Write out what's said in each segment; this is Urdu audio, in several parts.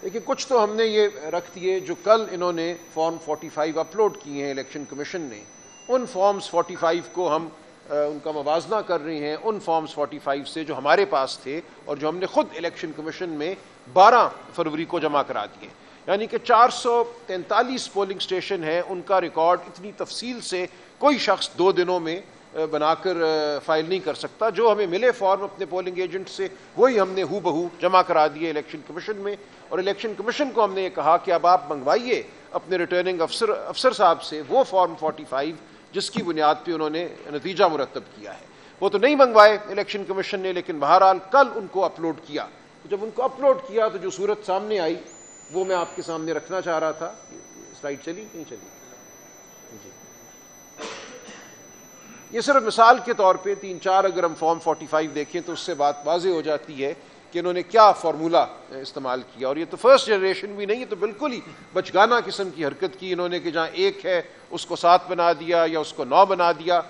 لیکن کچھ تو ہم نے یہ رکھ دیے جو کل انہوں نے فارم 45 اپلوڈ کیے ہیں الیکشن کمیشن نے، ان فارمز 45 کو ہم ان کا موازنہ کر رہے ہیں ان فارمز 45 سے جو ہمارے پاس تھے اور جو ہم نے خود الیکشن کمیشن میں 12 فروری کو جمع کرا دیے. یعنی کہ 443 پولنگ سٹیشن ہیں، ان کا ریکارڈ اتنی تفصیل سے کوئی شخص 2 دنوں میں بنا کر فائل نہیں کر سکتا. جو ہمیں ملے فارم اپنے پولنگ ایجنٹ سے وہی ہم نے ہو بہو جمع کرا دیے الیکشن کمیشن میں. اور الیکشن کمیشن کو ہم نے یہ کہا کہ اب آپ منگوائیے اپنے ریٹرننگ افسر صاحب سے وہ فارم 45 جس کی بنیاد پہ انہوں نے نتیجہ مرتب کیا ہے. وہ تو نہیں منگوائے الیکشن کمیشن نے، لیکن بہرحال کل ان کو اپلوڈ کیا. جب ان کو اپلوڈ کیا تو جو صورت سامنے آئی وہ میں آپ کے سامنے رکھنا چاہ رہا تھا. سلائیڈ چلی نہیں چلی؟ جی، یہ صرف مثال کے طور پہ 3-4 اگر ہم فارم 45 دیکھیں تو اس سے بات واضح ہو جاتی ہے کہ انہوں نے کیا فارمولا استعمال کیا. اور یہ تو فرسٹ جنریشن بھی نہیں، یہ تو بالکل ہی بچگانہ قسم کی حرکت کی انہوں نے کہ جہاں 1 ہے اس کو 7 بنا دیا یا اس کو 9 بنا دیا.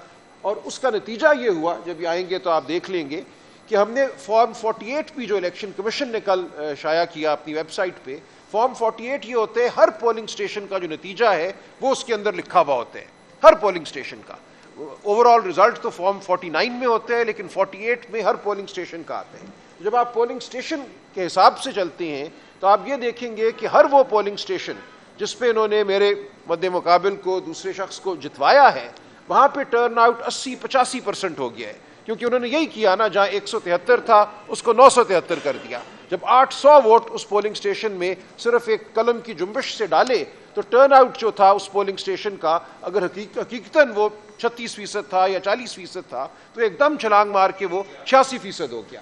اور اس کا نتیجہ یہ ہوا، جب یہ آئیں گے تو آپ دیکھ لیں گے کہ ہم نے فارم 48 بھی جو الیکشن کمیشن نے کل شائع کیا اپنی ویب سائٹ پہ، فارم 48 یہ ہوتے ہیں ہر پولنگ سٹیشن کا جو نتیجہ ہے وہ اس کے اندر لکھا ہوا ہوتا ہے، ہر پولنگ سٹیشن کا. اوور آل رزلٹ تو فارم 49 میں ہوتے ہیں لیکن 48 میں ہر پولنگ سٹیشن کا آتا ہے. جب آپ پولنگ سٹیشن کے حساب سے چلتے ہیں تو آپ یہ دیکھیں گے کہ ہر وہ پولنگ سٹیشن جس پہ انہوں نے میرے مد مقابل کو دوسرے شخص کو جتوایا ہے وہاں پہ ٹرن آؤٹ 80-85% ہو گیا ہے. کیونکہ انہوں نے یہی کیا نا، جہاں 173 تھا اس کو 973 کر دیا. جب 800 ووٹ اس پولنگ سٹیشن میں صرف ایک قلم کی جنبش سے ڈالے تو ٹرن آؤٹ جو تھا اس پولنگ سٹیشن کا اگر حقیقتاً وہ 36% تھا یا 40% تھا تو ایک دم چھلانگ مار کے وہ 86% ہو گیا.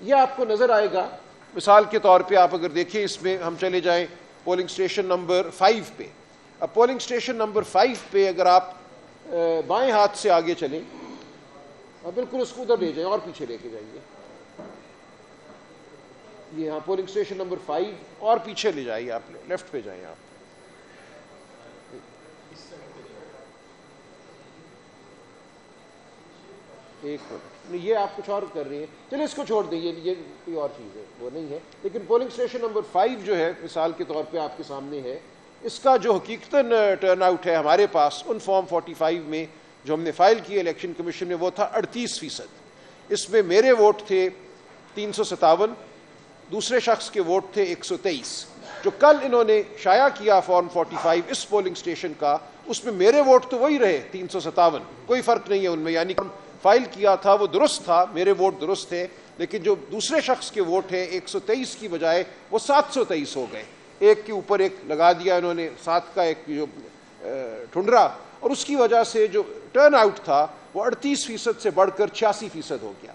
یہ آپ کو نظر آئے گا. مثال کے طور پہ آپ اگر دیکھیں، اس میں ہم چلے جائیں پولنگ سٹیشن نمبر 5 پہ. اب پولنگ سٹیشن نمبر 5 پہ اگر آپ بائیں ہاتھ سے آگے چلیں، بالکل اس کو ادھر لے جائیں اور پیچھے لے کے جائیے. یہ ہاں پولنگ سٹیشن نمبر 5 اور پیچھے لے جائیے، آپ لیفٹ پہ جائیں. آپ ایک منٹ، یہ آپ کچھ اور کر رہے ہیں، چلے اس کو چھوڑ دیں، یہ کوئی اور چیز ہے، وہ نہیں ہے. لیکن پولنگ سٹیشن نمبر 5 جو ہے مثال کے طور پہ آپ کے سامنے ہے، اس کا جو حقیقتاً ٹرن آؤٹ ہے ہمارے پاس ان فارم 45 میں جو ہم نے فائل کیے الیکشن کمیشن میں وہ تھا 38%. اس میں میرے ووٹ تھے 357، دوسرے شخص کے ووٹ تھے 123. جو کل انہوں نے شائع کیا فارم 45 اس پولنگ سٹیشن کا، اس میں میرے ووٹ تو وہی رہے 357، کوئی فرق نہیں ہے ان میں. یعنی فائل کیا تھا وہ درست تھا، میرے ووٹ درست تھے، لیکن جو دوسرے شخص کے ووٹ ہیں 123 کی بجائے وہ 723 ہو گئے. ایک کے اوپر ایک لگا دیا انہوں نے 7 کا ایک جو ٹھنڈرا، اور اس کی وجہ سے جو ٹرن آؤٹ تھا وہ 38% سے بڑھ کر 86% ہو گیا.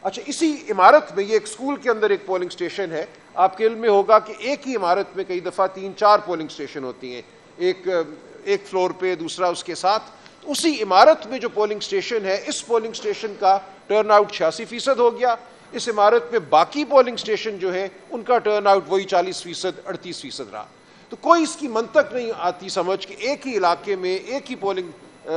اچھا، اسی عمارت میں، یہ ایک اسکول کے اندر ایک پولنگ سٹیشن ہے، آپ کے علم میں ہوگا کہ ایک ہی عمارت میں کئی دفعہ 3-4 پولنگ سٹیشن ہوتی ہیں، ایک فلور پہ دوسرا اس کے ساتھ. اسی عمارت میں جو پولنگ سٹیشن ہے، اس پولنگ سٹیشن کا ٹرن آؤٹ 86% ہو گیا. اس عمارت میں باقی پولنگ سٹیشن جو ہے ان کا ٹرن آؤٹ وہی 40%، 38% رہا. تو کوئی اس کی منطق نہیں آتی سمجھ کہ ایک ہی علاقے میں ایک ہی پولنگ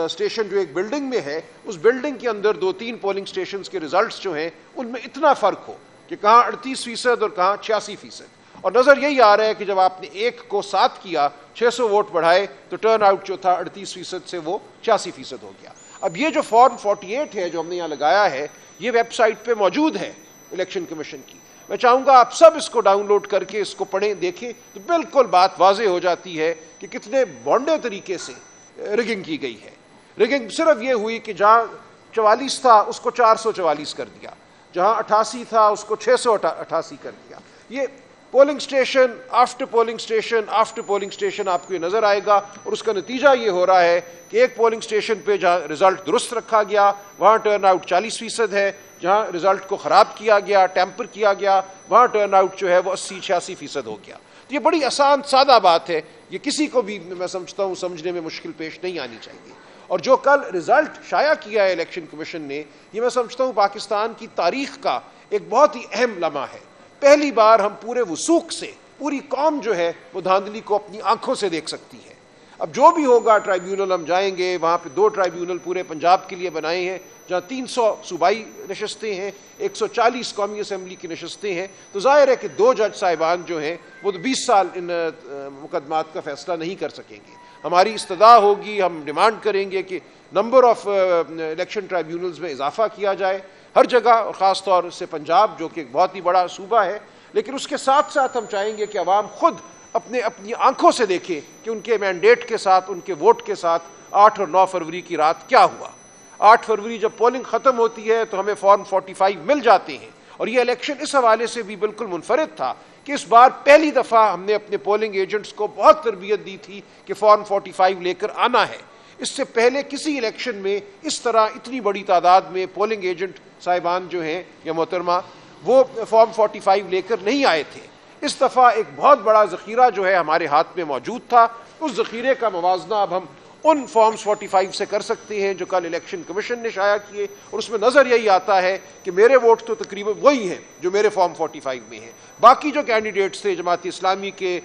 سٹیشن جو ایک بلڈنگ میں ہے، اس بلڈنگ کے اندر 2-3 پولنگ سٹیشنز کے ریزلٹس جو ہیں ان میں اتنا فرق ہو کہ کہاں 38% اور کہاں 86%. اور نظر یہی آ رہا ہے کہ جب آپ نے 1 کو 7 کیا، 600 ووٹ بڑھائے تو ٹرن آؤٹ جو تھا 38% سے وہ 86% ہو گیا. اب یہ جو فارم 48 ہے جو ہم نے یہاں لگایا ہے، یہ ویب سائٹ پہ موجود ہے الیکشن کمیشن کی. میں چاہوں گا آپ سب اس کو ڈاؤن لوڈ کر کے اس کو پڑھیں، دیکھیں تو بالکل بات واضح ہو جاتی ہے کہ کتنے بونڈے طریقے سے رگنگ کی گئی ہے. رگنگ صرف یہ ہوئی کہ جہاں 44 تھا اس کو 444 کر دیا، جہاں 88 تھا اس کو 688 کر دیا. یہ polling station after polling station after polling station آپ کو یہ نظر آئے گا. اور اس کا نتیجہ یہ ہو رہا ہے کہ ایک پولنگ سٹیشن پہ جہاں رزلٹ درست رکھا گیا وہاں ٹرن آؤٹ 40% ہے، جہاں رزلٹ کو خراب کیا گیا، ٹیمپر کیا گیا، وہاں ٹرن آؤٹ جو ہے وہ 80-86% ہو گیا. تو یہ بڑی آسان سادہ بات ہے، یہ کسی کو بھی میں سمجھتا ہوں سمجھنے میں مشکل پیش نہیں آنی چاہیے. اور جو کل رزلٹ شائع کیا ہے الیکشن کمیشن نے، یہ میں سمجھتا ہوں پاکستان کی تاریخ کا ایک بہت ہی اہم لمحہ ہے. پہلی بار ہم پورے وثوق سے پوری قوم جو ہے وہ دھاندلی کو اپنی آنکھوں سے دیکھ سکتی ہے. اب جو بھی ہوگا ٹرائیبیونل ہم جائیں گے، وہاں پہ 2 ٹرائیبیونل پورے پنجاب کے لیے بنائے ہیں جہاں 300 صوبائی نشستیں ہیں، 140 قومی اسمبلی کی نشستیں ہیں، تو ظاہر ہے کہ 2 جج صاحبان جو ہیں وہ تو 20 سال ان مقدمات کا فیصلہ نہیں کر سکیں گے۔ ہماری استدعا ہوگی، ہم ڈیمانڈ کریں گے کہ نمبر آف الیکشن ٹرائیبیونلز میں اضافہ کیا جائے ہر جگہ، اور خاص طور سے پنجاب جو کہ ایک بہت ہی بڑا صوبہ ہے، لیکن اس کے ساتھ ساتھ ہم چاہیں گے کہ عوام خود اپنی آنکھوں سے دیکھیں کہ ان کے مینڈیٹ کے ساتھ، ان کے ووٹ کے ساتھ 8 اور 9 فروری کی رات کیا ہوا۔ 8 فروری جب پولنگ ختم ہوتی ہے تو ہمیں فارم 45 مل جاتے ہیں، اور یہ الیکشن اس حوالے سے بھی بالکل منفرد تھا کہ اس بار پہلی دفعہ ہم نے اپنے پولنگ ایجنٹس کو بہت تربیت دی تھی کہ فارم 45 لے کر آنا ہے۔ اس سے پہلے کسی الیکشن میں اس طرح اتنی بڑی تعداد میں پولنگ ایجنٹ صاحبان جو ہیں یا محترمہ وہ فارم 45 لے کر نہیں آئے تھے۔ اس دفعہ ایک بہت بڑا ذخیرہ جو ہے ہمارے ہاتھ میں موجود تھا، اس ذخیرے کا موازنہ اب ہم ان فارمز 45 سے کر سکتے ہیں جو کل الیکشن کمیشن نے شائع کیے، اور اس میں نظر یہی آتا ہے کہ میرے ووٹ تو تقریباً وہی ہیں جو میرے فارم 45 میں ہیں۔ باقی جو کینڈیڈیٹس تھے جماعت اسلامی کے،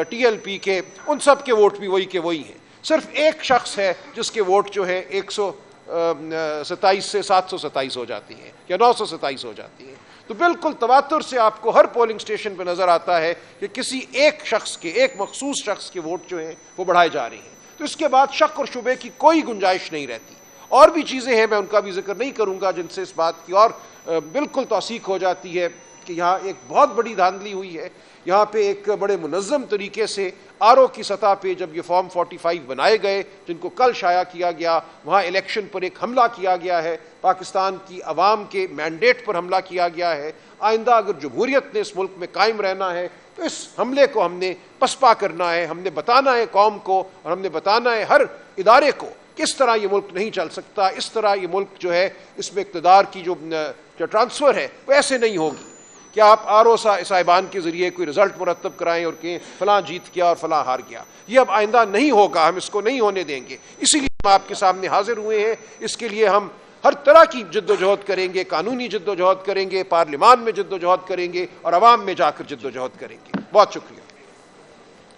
ٹی ایل پی کے، ان سب کے ووٹ بھی وہی کے وہی ہیں۔ صرف ایک شخص ہے جس کے ووٹ جو ہے 127 سے 727 ہو جاتی ہیں یا 927 ہو جاتی ہیں۔ تو بالکل تواتر سے آپ کو ہر پولنگ سٹیشن پہ نظر آتا ہے کہ کسی ایک شخص کے، ایک مخصوص شخص کے ووٹ جو ہیں وہ بڑھائے جا رہے ہیں۔ تو اس کے بعد شک اور شبے کی کوئی گنجائش نہیں رہتی۔ اور بھی چیزیں ہیں، میں ان کا بھی ذکر نہیں کروں گا، جن سے اس بات کی اور بالکل توثیق ہو جاتی ہے کہ یہاں ایک بہت بڑی دھاندلی ہوئی ہے۔ یہاں پہ ایک بڑے منظم طریقے سے آر او کی سطح پہ جب یہ فارم 45 بنائے گئے جن کو کل شائع کیا گیا، وہاں الیکشن پر ایک حملہ کیا گیا ہے، پاکستان کی عوام کے مینڈیٹ پر حملہ کیا گیا ہے۔ آئندہ اگر جمہوریت نے اس ملک میں قائم رہنا ہے تو اس حملے کو ہم نے پسپا کرنا ہے، ہم نے بتانا ہے قوم کو، اور ہم نے بتانا ہے ہر ادارے کو کہ اس طرح یہ ملک نہیں چل سکتا، اس طرح یہ ملک جو ہے اس میں اقتدار کی جو ٹرانسفر ہے وہ ایسے نہیں ہوگی کہ آپ آر او صاحبان کے ذریعے کوئی رزلٹ مرتب کرائیں اور کہیں فلاں جیت گیا اور فلاں ہار گیا۔ یہ اب آئندہ نہیں ہوگا، ہم اس کو نہیں ہونے دیں گے۔ اسی لیے ہم آپ کے سامنے حاضر ہوئے ہیں۔ اس کے لیے ہم ہر طرح کی جد و جہد کریں گے، قانونی جد و جہد کریں گے، پارلیمان میں جد و جہد کریں گے، اور عوام میں جا کر جد و جہد کریں گے۔ بہت شکریہ۔